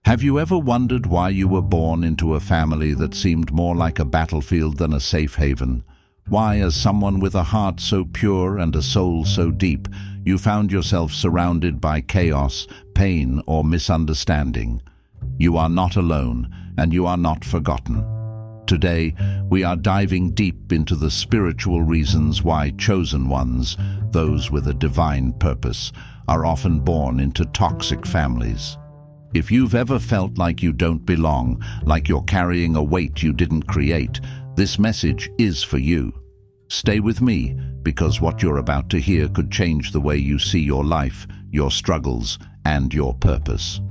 Have you ever wondered why you were born into a family that seemed more like a battlefield than a safe haven? Why, as someone with a heart so pure and a soul so deep, you found yourself surrounded by chaos, pain, or misunderstanding? You are not alone, and you are not forgotten. Today, we are diving deep into the spiritual reasons why chosen ones, those with a divine purpose, are often born into toxic families. If you've ever felt like you don't belong, like you're carrying a weight you didn't create, this message is for you. Stay with me, because what you're about to hear could change the way you see your life, your struggles, and your purpose.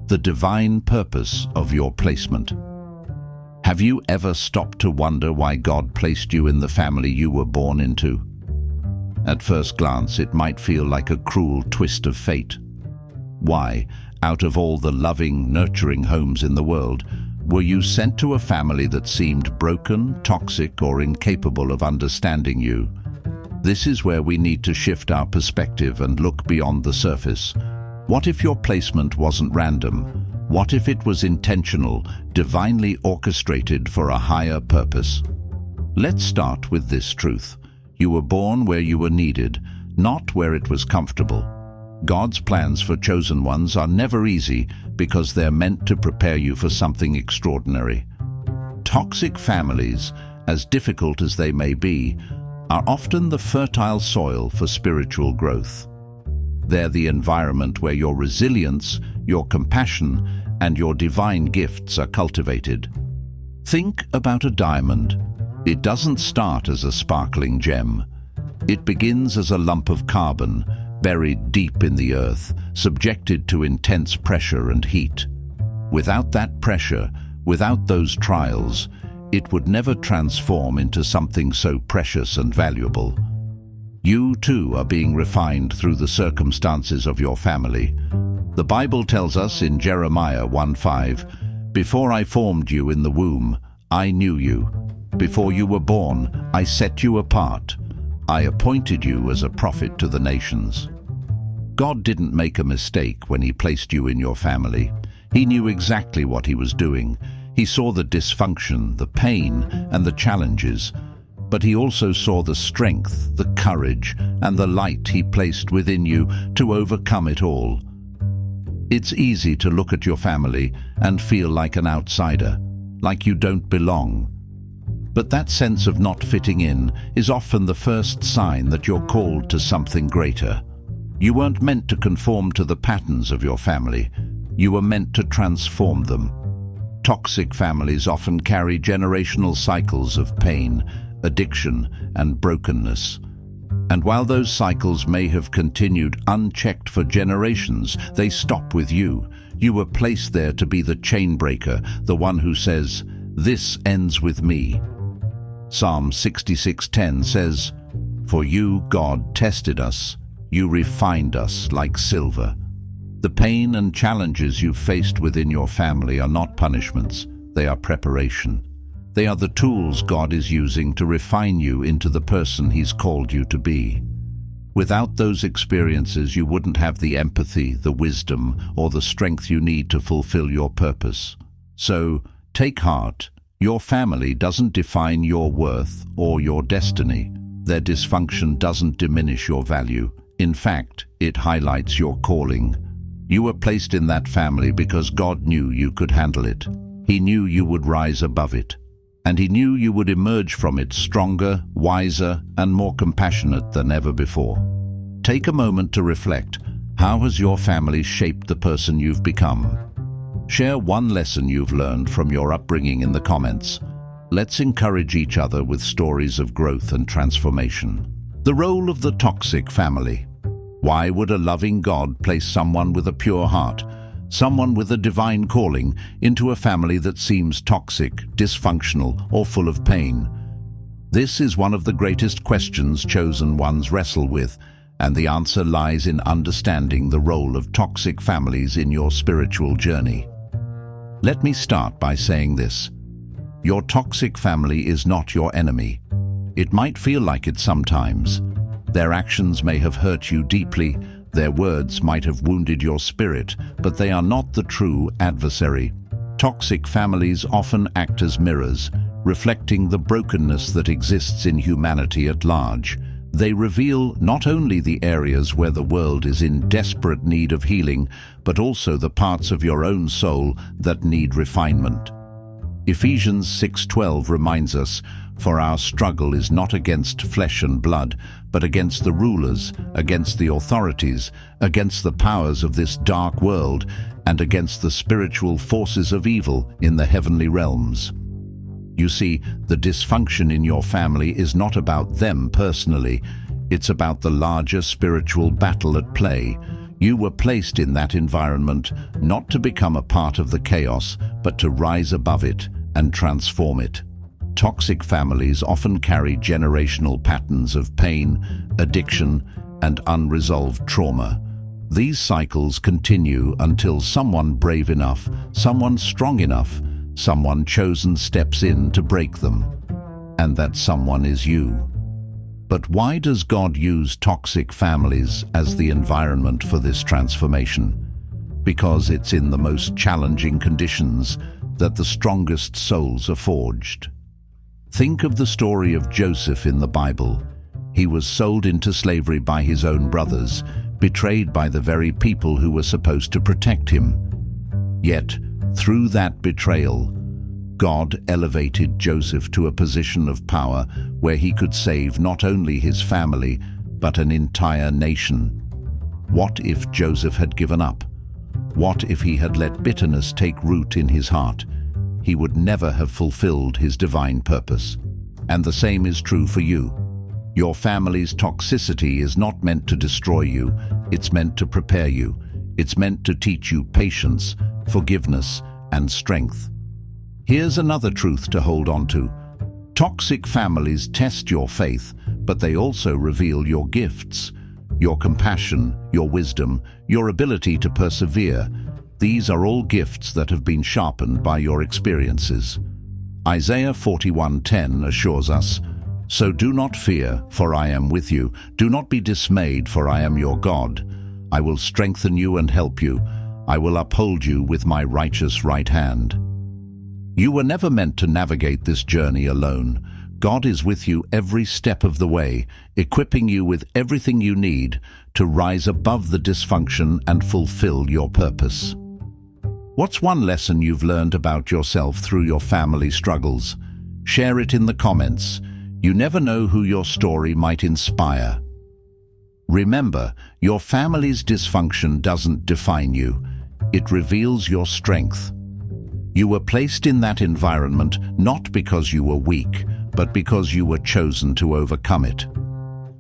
The divine purpose of your placement. Have you ever stopped to wonder why God placed you in the family you were born into? At first glance, it might feel like a cruel twist of fate. Why, out of all the loving, nurturing homes in the world, were you sent to a family that seemed broken, toxic, or incapable of understanding you? This is where we need to shift our perspective and look beyond the surface. What if your placement wasn't random? What if it was intentional, divinely orchestrated for a higher purpose? Let's start with this truth. You were born where you were needed, not where it was comfortable. God's plans for chosen ones are never easy because they're meant to prepare you for something extraordinary. Toxic families, as difficult as they may be, are often the fertile soil for spiritual growth. They're the environment where your resilience, your compassion, and your divine gifts are cultivated. Think about a diamond. It doesn't start as a sparkling gem. It begins as a lump of carbon, buried deep in the earth, subjected to intense pressure and heat. Without that pressure, without those trials, it would never transform into something so precious and valuable. You too are being refined through the circumstances of your family. The Bible tells us in Jeremiah 1:5, "Before I formed you in the womb, I knew you. Before you were born, I set you apart. I appointed you as a prophet to the nations." God didn't make a mistake when He placed you in your family. He knew exactly what He was doing. He saw the dysfunction, the pain, and the challenges. But He also saw the strength, the courage, and the light He placed within you to overcome it all. It's easy to look at your family and feel like an outsider, like you don't belong. But that sense of not fitting in is often the first sign that you're called to something greater. You weren't meant to conform to the patterns of your family. You were meant to transform them. Toxic families often carry generational cycles of pain, addiction, and brokenness. And while those cycles may have continued unchecked for generations, they stop with you. You were placed there to be the chain breaker, the one who says, "This ends with me." Psalm 66:10 says, "For you, God, tested us. You refined us like silver." The pain and challenges you've faced within your family are not punishments. They are preparation. They are the tools God is using to refine you into the person He's called you to be. Without those experiences, you wouldn't have the empathy, the wisdom, or the strength you need to fulfill your purpose. So, take heart. Your family doesn't define your worth or your destiny. Their dysfunction doesn't diminish your value. In fact, it highlights your calling. You were placed in that family because God knew you could handle it. He knew you would rise above it. And He knew you would emerge from it stronger, wiser, and more compassionate than ever before. Take a moment to reflect. How has your family shaped the person you've become? Share one lesson you've learned from your upbringing in the comments. Let's encourage each other with stories of growth and transformation. The role of the toxic family. Why would a loving God place someone with a pure heart, someone with a divine calling, into a family that seems toxic, dysfunctional, or full of pain? This is one of the greatest questions chosen ones wrestle with, and the answer lies in understanding the role of toxic families in your spiritual journey. Let me start by saying this. Your toxic family is not your enemy. It might feel like it sometimes. Their actions may have hurt you deeply, Their words might have wounded your spirit, but they are not the true adversary. Toxic families often act as mirrors, reflecting the brokenness that exists in humanity at large. They reveal not only the areas where the world is in desperate need of healing, but also the parts of your own soul that need refinement. Ephesians 6:12 reminds us, "For our struggle is not against flesh and blood, but against the rulers, against the authorities, against the powers of this dark world, and against the spiritual forces of evil in the heavenly realms." You see, the dysfunction in your family is not about them personally. It's about the larger spiritual battle at play. You were placed in that environment not to become a part of the chaos, but to rise above it and transform it. Toxic families often carry generational patterns of pain, addiction, and unresolved trauma. These cycles continue until someone brave enough, someone strong enough, someone chosen steps in to break them. And that someone is you. But why does God use toxic families as the environment for this transformation? Because it's in the most challenging conditions that the strongest souls are forged. Think of the story of Joseph in the Bible. He was sold into slavery by his own brothers, betrayed by the very people who were supposed to protect him. Yet, through that betrayal, God elevated Joseph to a position of power where he could save not only his family, but an entire nation. What if Joseph had given up? What if he had let bitterness take root in his heart? He would never have fulfilled his divine purpose. And the same is true for you. Your family's toxicity is not meant to destroy you, it's meant to prepare you. It's meant to teach you patience, forgiveness, and strength. Here's another truth to hold on to. Toxic families test your faith, but they also reveal your gifts, your compassion, your wisdom, your ability to persevere. These are all gifts that have been sharpened by your experiences. Isaiah 41:10 assures us, "So do not fear, for I am with you. Do not be dismayed, for I am your God. I will strengthen you and help you. I will uphold you with my righteous right hand." You were never meant to navigate this journey alone. God is with you every step of the way, equipping you with everything you need to rise above the dysfunction and fulfill your purpose. What's one lesson you've learned about yourself through your family struggles? Share it in the comments. You never know who your story might inspire. Remember, your family's dysfunction doesn't define you. It reveals your strength. You were placed in that environment not because you were weak, but because you were chosen to overcome it.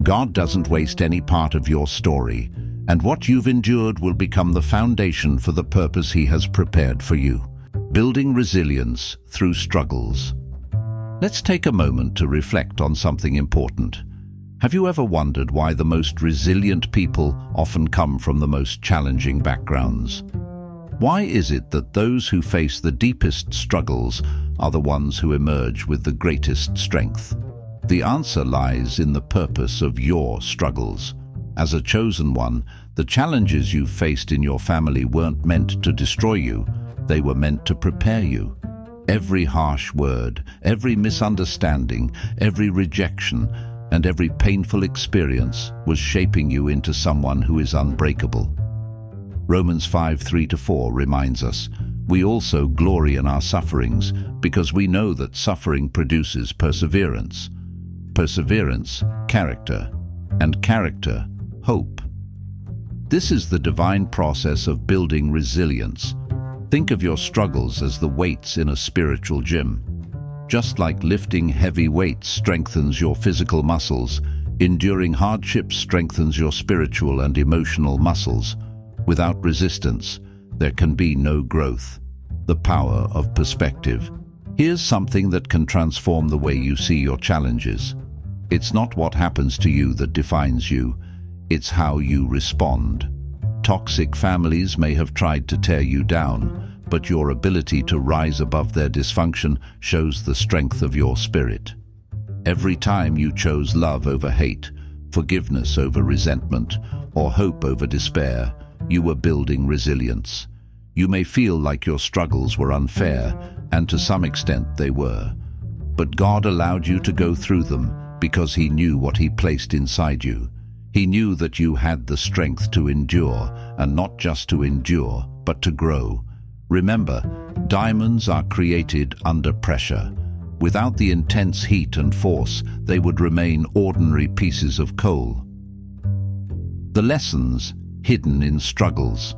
God doesn't waste any part of your story, and what you've endured will become the foundation for the purpose He has prepared for you. Building resilience through struggles. Let's take a moment to reflect on something important. Have you ever wondered why the most resilient people often come from the most challenging backgrounds? Why is it that those who face the deepest struggles are the ones who emerge with the greatest strength? The answer lies in the purpose of your struggles. As a chosen one, the challenges you faced in your family weren't meant to destroy you, they were meant to prepare you. Every harsh word, every misunderstanding, every rejection, and every painful experience was shaping you into someone who is unbreakable. Romans 5:3-4 reminds us, "We also glory in our sufferings, because we know that suffering produces perseverance. Perseverance, character, and character, hope." This is the divine process of building resilience. Think of your struggles as the weights in a spiritual gym. Just like lifting heavy weights strengthens your physical muscles, enduring hardships strengthens your spiritual and emotional muscles. Without resistance, there can be no growth. The power of perspective. Here's something that can transform the way you see your challenges. It's not what happens to you that defines you, it's how you respond. Toxic families may have tried to tear you down, but your ability to rise above their dysfunction shows the strength of your spirit. Every time you chose love over hate, forgiveness over resentment, or hope over despair, you were building resilience. You may feel like your struggles were unfair, and to some extent they were. But God allowed you to go through them because He knew what He placed inside you. He knew that you had the strength to endure, and not just to endure, but to grow. Remember, diamonds are created under pressure. Without the intense heat and force, they would remain ordinary pieces of coal. The lessons hidden in struggles.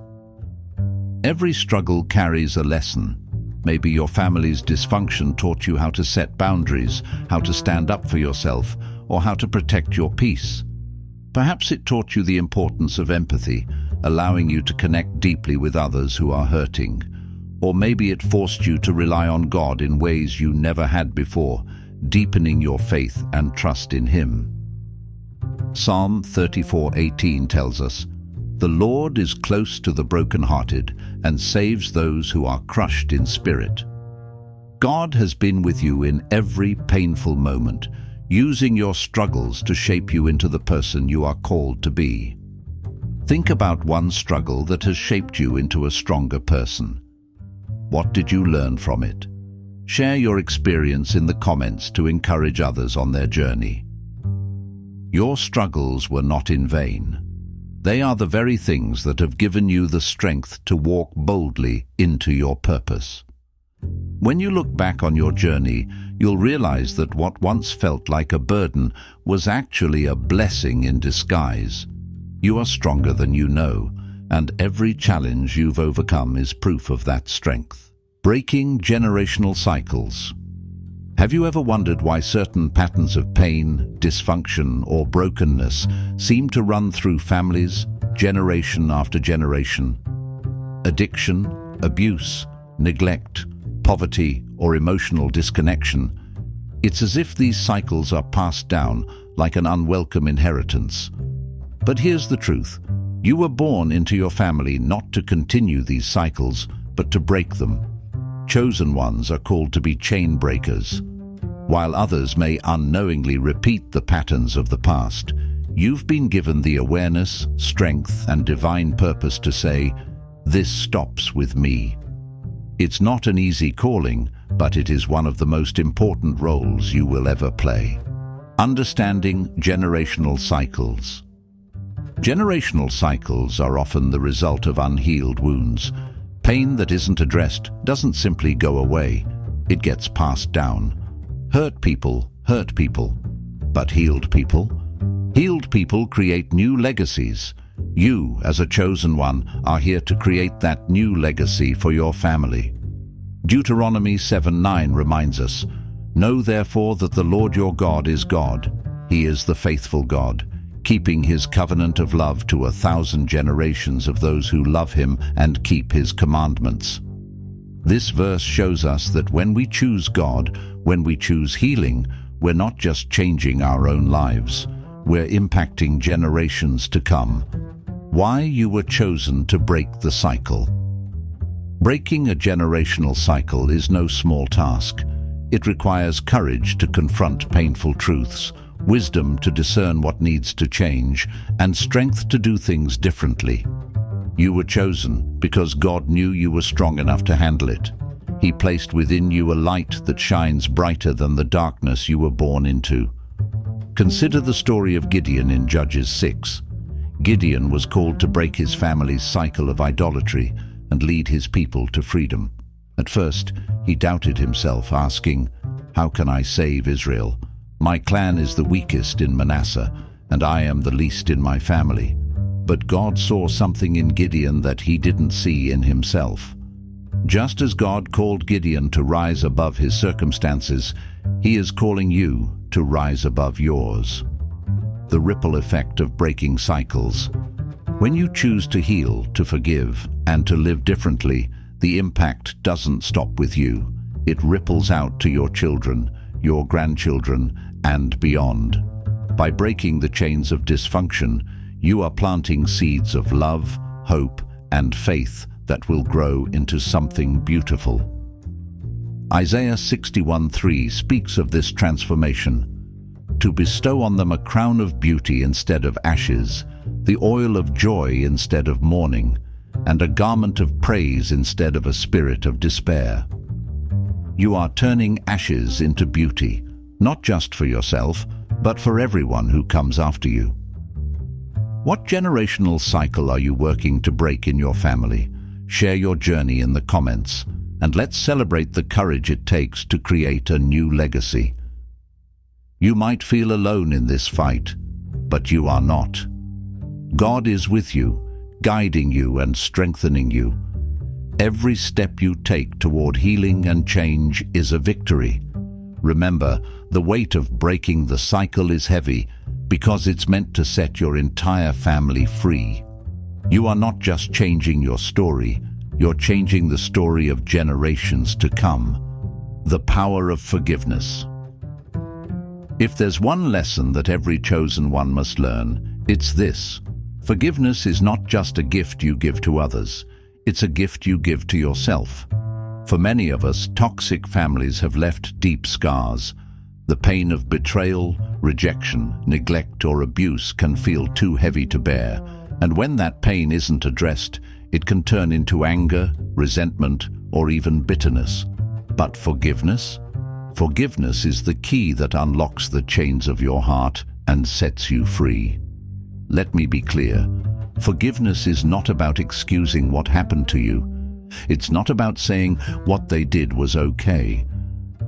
Every struggle carries a lesson. Maybe your family's dysfunction taught you how to set boundaries, how to stand up for yourself, or how to protect your peace. Perhaps it taught you the importance of empathy, allowing you to connect deeply with others who are hurting. Or maybe it forced you to rely on God in ways you never had before, deepening your faith and trust in Him. Psalm 34:18 tells us, "The Lord is close to the brokenhearted and saves those who are crushed in spirit." God has been with you in every painful moment, using your struggles to shape you into the person you are called to be. Think about one struggle that has shaped you into a stronger person. What did you learn from it? Share your experience in the comments to encourage others on their journey. Your struggles were not in vain. They are the very things that have given you the strength to walk boldly into your purpose. When you look back on your journey, you'll realize that what once felt like a burden was actually a blessing in disguise. You are stronger than you know, and every challenge you've overcome is proof of that strength. Breaking generational cycles. Have you ever wondered why certain patterns of pain, dysfunction, or brokenness seem to run through families, generation after generation? Addiction, abuse, neglect, poverty, or emotional disconnection. It's as if these cycles are passed down like an unwelcome inheritance. But here's the truth. You were born into your family not to continue these cycles, but to break them. Chosen ones are called to be chain breakers. While others may unknowingly repeat the patterns of the past, you've been given the awareness, strength, and divine purpose to say, "This stops with me." It's not an easy calling, but it is one of the most important roles you will ever play. Understanding generational cycles. Generational cycles are often the result of unhealed wounds. Pain that isn't addressed doesn't simply go away. It gets passed down. Hurt people, but healed people create new legacies. You, as a chosen one, are here to create that new legacy for your family. Deuteronomy 7:9 reminds us, "Know therefore that the Lord your God is God. He is the faithful God, keeping His covenant of love to 1,000 generations of those who love Him and keep His commandments." This verse shows us that when we choose God, when we choose healing, we're not just changing our own lives, we're impacting generations to come. Why you were chosen to break the cycle. Breaking a generational cycle is no small task. It requires courage to confront painful truths, wisdom to discern what needs to change, and strength to do things differently. You were chosen because God knew you were strong enough to handle it. He placed within you a light that shines brighter than the darkness you were born into. Consider the story of Gideon in Judges 6. Gideon was called to break his family's cycle of idolatry and lead his people to freedom. At first, he doubted himself, asking, "How can I save Israel? My clan is the weakest in Manasseh, and I am the least in my family." But God saw something in Gideon that he didn't see in himself. Just as God called Gideon to rise above his circumstances, He is calling you to rise above yours. The ripple effect of breaking cycles. When you choose to heal, to forgive, and to live differently, the impact doesn't stop with you. It ripples out to your children, your grandchildren, and beyond. By breaking the chains of dysfunction, you are planting seeds of love, hope, and faith that will grow into something beautiful. Isaiah 61:3 speaks of this transformation. To bestow on them a crown of beauty instead of ashes, the oil of joy instead of mourning, and a garment of praise instead of a spirit of despair. You are turning ashes into beauty, not just for yourself, but for everyone who comes after you. What generational cycle are you working to break in your family? Share your journey in the comments, and let's celebrate the courage it takes to create a new legacy. You might feel alone in this fight, but you are not. God is with you, guiding you and strengthening you. Every step you take toward healing and change is a victory. Remember, the weight of breaking the cycle is heavy because it's meant to set your entire family free. You are not just changing your story, you're changing the story of generations to come. The power of forgiveness. If there's one lesson that every chosen one must learn, it's this. Forgiveness is not just a gift you give to others, it's a gift you give to yourself. For many of us, toxic families have left deep scars. The pain of betrayal, rejection, neglect, or abuse can feel too heavy to bear, and when that pain isn't addressed, it can turn into anger, resentment, or even bitterness. But forgiveness? Forgiveness is the key that unlocks the chains of your heart and sets you free. Let me be clear. Forgiveness is not about excusing what happened to you. It's not about saying what they did was okay.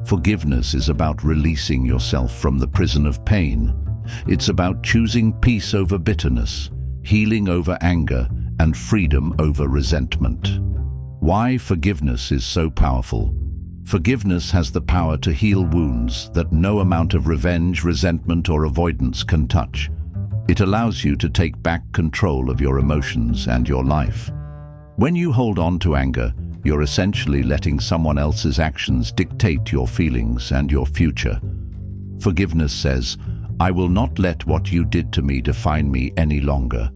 Forgiveness is about releasing yourself from the prison of pain. It's about choosing peace over bitterness, healing over anger, and freedom over resentment. Why forgiveness is so powerful? Forgiveness has the power to heal wounds that no amount of revenge, resentment, or avoidance can touch. It allows you to take back control of your emotions and your life. When you hold on to anger, you're essentially letting someone else's actions dictate your feelings and your future. Forgiveness says, "I will not let what you did to me define me any longer."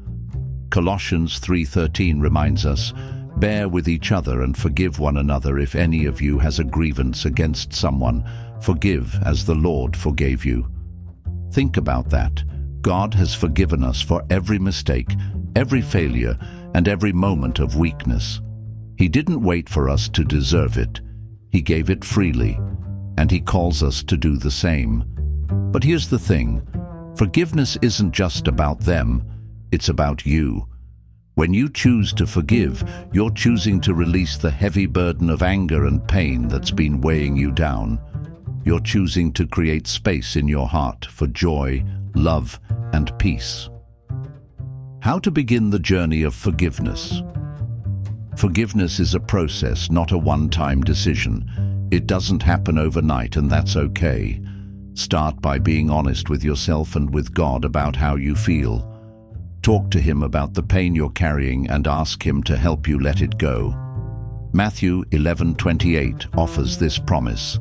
Colossians 3:13 reminds us, "Bear with each other and forgive one another if any of you has a grievance against someone. Forgive as the Lord forgave you." Think about that. God has forgiven us for every mistake, every failure, and every moment of weakness. He didn't wait for us to deserve it. He gave it freely, and He calls us to do the same. But here's the thing. Forgiveness isn't just about them, it's about you. When you choose to forgive, you're choosing to release the heavy burden of anger and pain that's been weighing you down. You're choosing to create space in your heart for joy, love, and peace. How to begin the journey of forgiveness? Forgiveness is a process, not a one-time decision. It doesn't happen overnight, and that's okay. Start by being honest with yourself and with God about how you feel. Talk to Him about the pain you're carrying and ask Him to help you let it go. Matthew 11:28 offers this promise.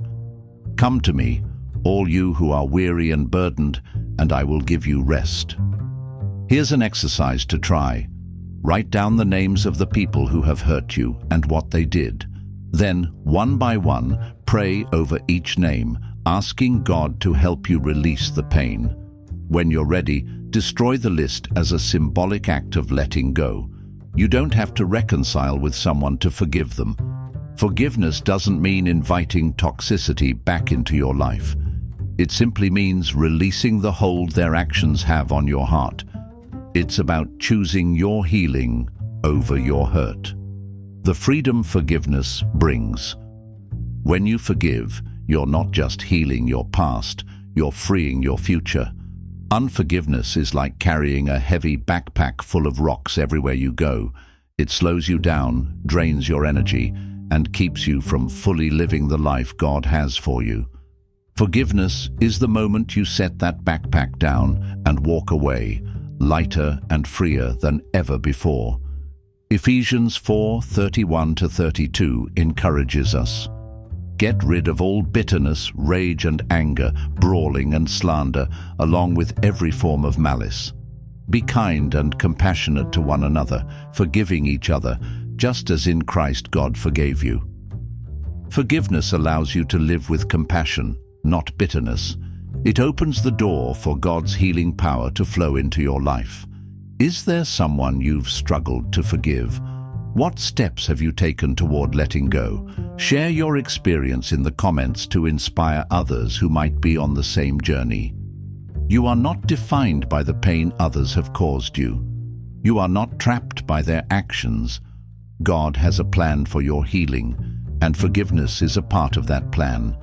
"Come to me, all you who are weary and burdened, and I will give you rest." Here's an exercise to try. Write down the names of the people who have hurt you and what they did. Then, one by one, pray over each name, asking God to help you release the pain. When you're ready, destroy the list as a symbolic act of letting go. You don't have to reconcile with someone to forgive them. Forgiveness doesn't mean inviting toxicity back into your life. It simply means releasing the hold their actions have on your heart. It's about choosing your healing over your hurt. The freedom forgiveness brings. When you forgive, you're not just healing your past, you're freeing your future. Unforgiveness is like carrying a heavy backpack full of rocks everywhere you go. It slows you down, drains your energy, and keeps you from fully living the life God has for you. Forgiveness is the moment you set that backpack down and walk away, lighter and freer than ever before. Ephesians 4:31-32 encourages us. Get rid of all bitterness, rage and anger, brawling and slander, along with every form of malice. Be kind and compassionate to one another, forgiving each other, just as in Christ God forgave you. Forgiveness allows you to live with compassion, not bitterness. It opens the door for God's healing power to flow into your life. Is there someone you've struggled to forgive? What steps have you taken toward letting go? Share your experience in the comments to inspire others who might be on the same journey. You are not defined by the pain others have caused you. You are not trapped by their actions. God has a plan for your healing, and forgiveness is a part of that plan.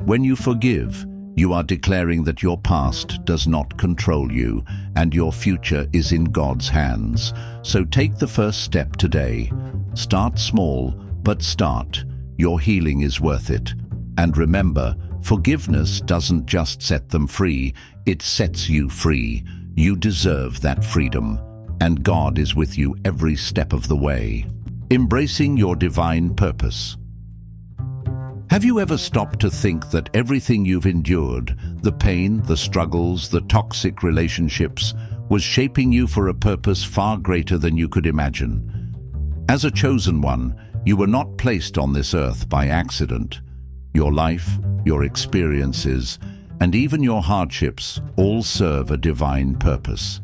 When you forgive, you are declaring that your past does not control you, and your future is in God's hands. So take the first step today. Start small, but start. Your healing is worth it. And remember, forgiveness doesn't just set them free, it sets you free. You deserve that freedom, and God is with you every step of the way. Embracing your divine purpose. Have you ever stopped to think that everything you've endured, the pain, the struggles, the toxic relationships, was shaping you for a purpose far greater than you could imagine? As a chosen one, you were not placed on this earth by accident. Your life, your experiences, and even your hardships all serve a divine purpose.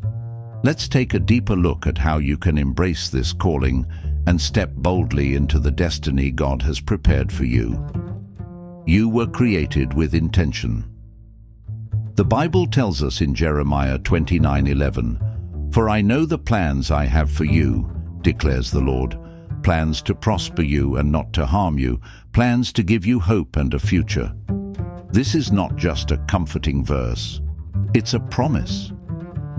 Let's take a deeper look at how you can embrace this calling and step boldly into the destiny God has prepared for you. You were created with intention. The Bible tells us in Jeremiah 29:11, "For I know the plans I have for you, declares the Lord, plans to prosper you and not to harm you, plans to give you hope and a future." This is not just a comforting verse, it's a promise.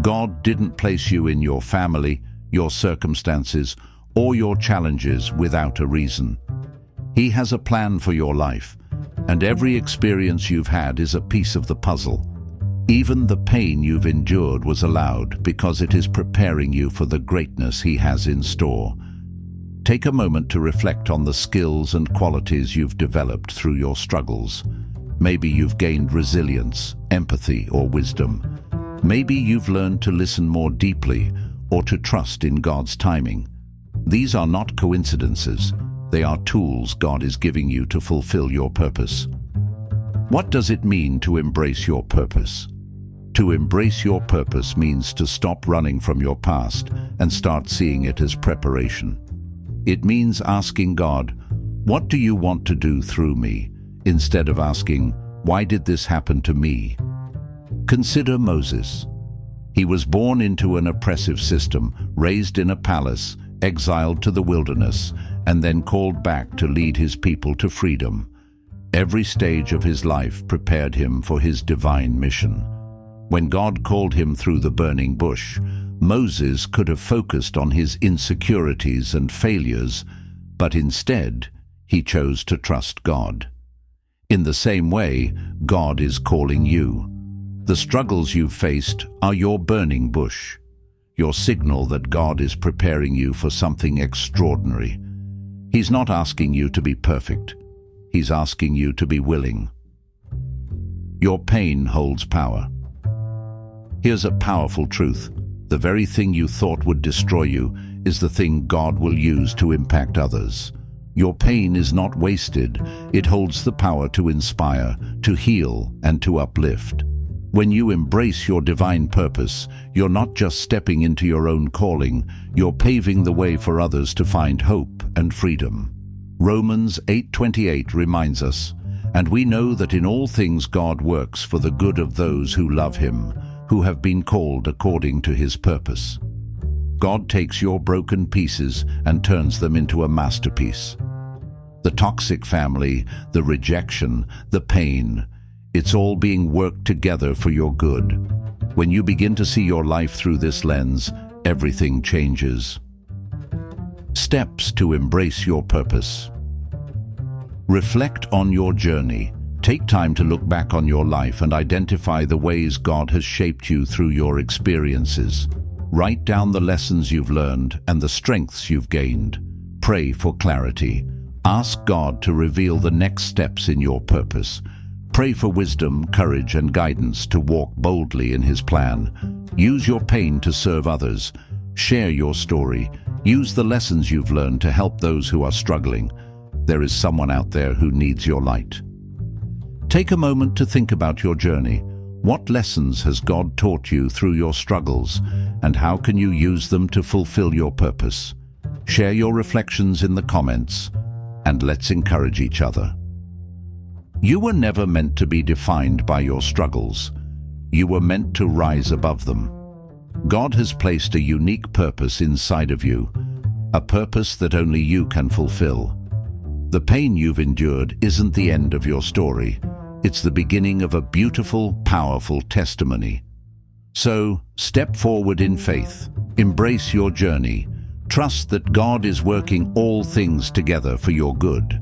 God didn't place you in your family, your circumstances, or your challenges without a reason. He has a plan for your life, and every experience you've had is a piece of the puzzle. Even the pain you've endured was allowed because it is preparing you for the greatness He has in store. Take a moment to reflect on the skills and qualities you've developed through your struggles. Maybe you've gained resilience, empathy, or wisdom. Maybe you've learned to listen more deeply or to trust in God's timing. These are not coincidences. They are tools God is giving you to fulfill your purpose. What does it mean to embrace your purpose? To embrace your purpose means to stop running from your past and start seeing it as preparation. It means asking God, "What do you want to do through me?" instead of asking, "Why did this happen to me?" Consider Moses. He was born into an oppressive system, raised in a palace, exiled to the wilderness, and then called back to lead his people to freedom. Every stage of his life prepared him for his divine mission. When God called him through the burning bush, Moses could have focused on his insecurities and failures, but instead, he chose to trust God. In the same way, God is calling you. The struggles you've faced are your burning bush, your signal that God is preparing you for something extraordinary. He's not asking you to be perfect. He's asking you to be willing. Your pain holds power. Here's a powerful truth. The very thing you thought would destroy you is the thing God will use to impact others. Your pain is not wasted. It holds the power to inspire, to heal, and to uplift. When you embrace your divine purpose, you're not just stepping into your own calling, you're paving the way for others to find hope and freedom. Romans 8:28 reminds us, "And we know that in all things God works for the good of those who love Him, who have been called according to His purpose." God takes your broken pieces and turns them into a masterpiece. The toxic family, the rejection, the pain, it's all being worked together for your good. When you begin to see your life through this lens, everything changes. Steps to embrace your purpose. Reflect on your journey. Take time to look back on your life and identify the ways God has shaped you through your experiences. Write down the lessons you've learned and the strengths you've gained. Pray for clarity. Ask God to reveal the next steps in your purpose. Pray for wisdom, courage, and guidance to walk boldly in His plan. Use your pain to serve others. Share your story. Use the lessons you've learned to help those who are struggling. There is someone out there who needs your light. Take a moment to think about your journey. What lessons has God taught you through your struggles, and how can you use them to fulfill your purpose? Share your reflections in the comments, and let's encourage each other. You were never meant to be defined by your struggles. You were meant to rise above them. God has placed a unique purpose inside of you, a purpose that only you can fulfill. The pain you've endured isn't the end of your story. It's the beginning of a beautiful, powerful testimony. So, step forward in faith, embrace your journey, trust that God is working all things together for your good.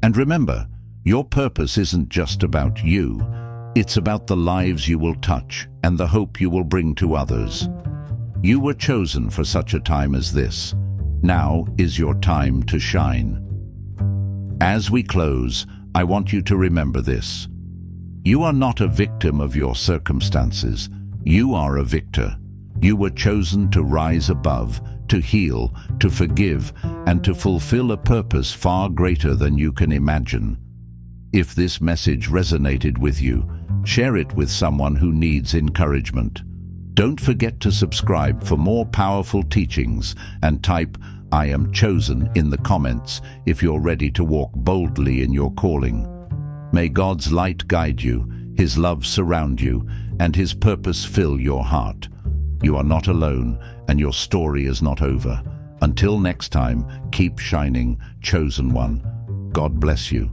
And remember, your purpose isn't just about you, it's about the lives you will touch and the hope you will bring to others. You were chosen for such a time as this. Now is your time to shine. As we close, I want you to remember this. You are not a victim of your circumstances. You are a victor. You were chosen to rise above, to heal, to forgive, and to fulfill a purpose far greater than you can imagine. If this message resonated with you, share it with someone who needs encouragement. Don't forget to subscribe for more powerful teachings and type "I am chosen" in the comments if you're ready to walk boldly in your calling. May God's light guide you, His love surround you, and His purpose fill your heart. You are not alone, and your story is not over. Until next time, keep shining, chosen one. God bless you.